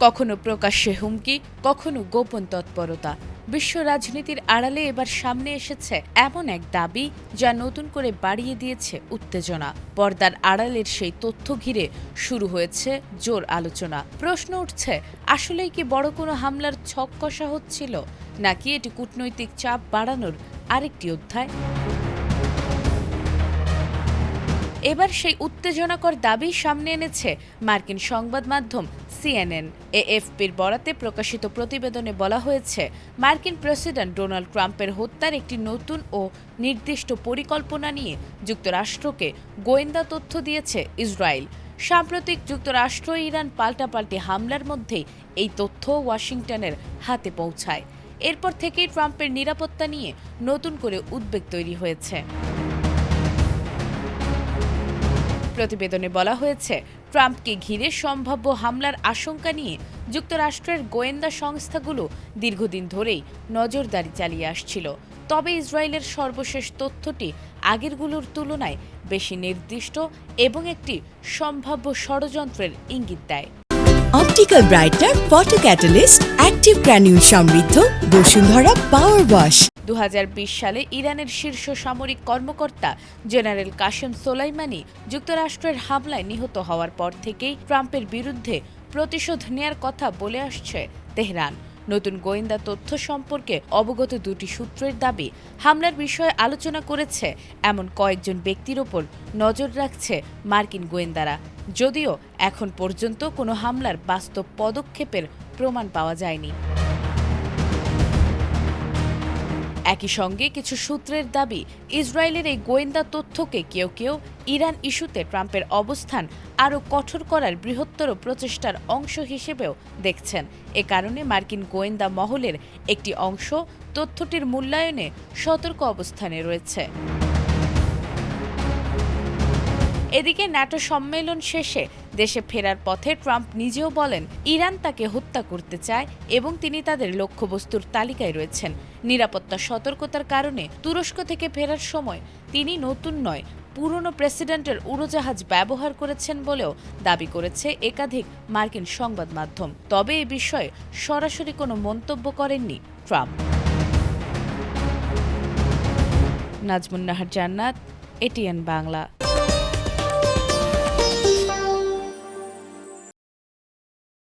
কখনো প্রকাশ্যে হুমকি, কখনো গোপন তৎপরতা। বিশ্ব রাজনীতির আড়ালে এবার সামনে এসেছে এমন এক দাবি যা নতুন করে বাড়িয়ে দিয়েছে উত্তেজনা। পর্দার আড়ালের সেই তথ্য ঘিরে শুরু হয়েছে জোর আলোচনা। প্রশ্ন উঠছে, আসলেই কি বড় কোনো হামলার ছক কষা হচ্ছিল, নাকি এটি কূটনৈতিক চাপ বাড়ানোর আরেকটি অধ্যায়? এবার সেই উত্তেজনাকর দাবি সামনে এনেছে মার্কিন সংবাদ মাধ্যম সিএনএন। এএফপির বরাতে প্রকাশিত প্রতিবেদনে বলা হয়েছে, মার্কিন প্রেসিডেন্ট ডোনাল্ড ট্রাম্পের হত্যার একটি নতুন ও নির্দিষ্ট পরিকল্পনা নিয়ে যুক্তরাষ্ট্রকে গোয়েন্দা তথ্য দিয়েছে ইসরায়েল। সাম্প্রতিক যুক্তরাষ্ট্র ইরান পাল্টাপাল্টি হামলার মধ্যেই এই তথ্য ওয়াশিংটনের হাতে পৌঁছায়। এরপর থেকেই ট্রাম্পের নিরাপত্তা নিয়ে নতুন করে উদ্বেগ তৈরি হয়েছে। প্রতিবেদনে বলা হয়েছে, ট্রাম্পকে ঘিরে সম্ভাব্য হামলার আশঙ্কা নিয়ে যুক্তরাষ্ট্রের গোয়েন্দা সংস্থাগুলো দীর্ঘদিন ধরেই নজরদারি চালিয়ে আসছিল। তবে ইসরায়েলের সর্বশেষ তথ্যটি আগেরগুলোর তুলনায় বেশি নির্দিষ্ট এবং একটি সম্ভাব্য ষড়যন্ত্রের ইঙ্গিত দেয়। Optical brighter photo catalyst active granule সমৃদ্ধ বসুন্ধরা পাওয়ার ওয়াশ। 2020 সালে ইরানের শীর্ষ সামরিক কর্মকর্তা জেনারেল কাশেম সোলাইমানি যুক্তরাষ্ট্রের হামলায় নিহত হওয়ার পর থেকেই ট্রাম্পের বিরুদ্ধে প্রতিশোধ নেয়ার কথা বলে আসছে তেহরান। নতুন গোয়েন্দা তথ্য সম্পর্কে অবগত দুটি সূত্রের দাবি, হামলার বিষয়ে আলোচনা করেছে এমন কয়েকজন ব্যক্তির ওপর নজর রাখছে মার্কিন গোয়েন্দারা। যদিও এখন পর্যন্ত কোনো হামলার বাস্তব পদক্ষেপের প্রমাণ পাওয়া যায়নি। একই সঙ্গে কিছু সূত্রের দাবি, ইসরায়েলের এই গোয়েন্দা তথ্যকে কেউ কেউ ইরান ইস্যুতে ট্রাম্পের অবস্থান আরও কঠোর করার বৃহত্তর প্রচেষ্টার অংশ হিসেবেও দেখছেন। এ কারণে মার্কিন গোয়েন্দা মহলের একটি অংশ তথ্যটির মূল্যায়নে সতর্ক অবস্থানে রয়েছে। এদিকে ন্যাটো সম্মেলন শেষে দেশে ফেরার পথে ট্রাম্প নিজেও বলেন, ইরান তাকে হত্যা করতে চায় এবং তিনি তাদের লক্ষ্যবস্তুর তালিকায় রয়েছেন। নিরাপত্তা সতর্কতার কারণে তুরস্ক থেকে ফেরার সময় তিনি নতুন নয়, পুরনো প্রেসিডেন্টের উড়োজাহাজ ব্যবহার করেছেন বলেও দাবি করেছে একাধিক মার্কিন সংবাদ মাধ্যম। তবে এ বিষয়ে সরাসরি কোনো মন্তব্য করেননি ট্রাম্প। নাজমুন নাহার জান্নাত, এটিএন বাংলা।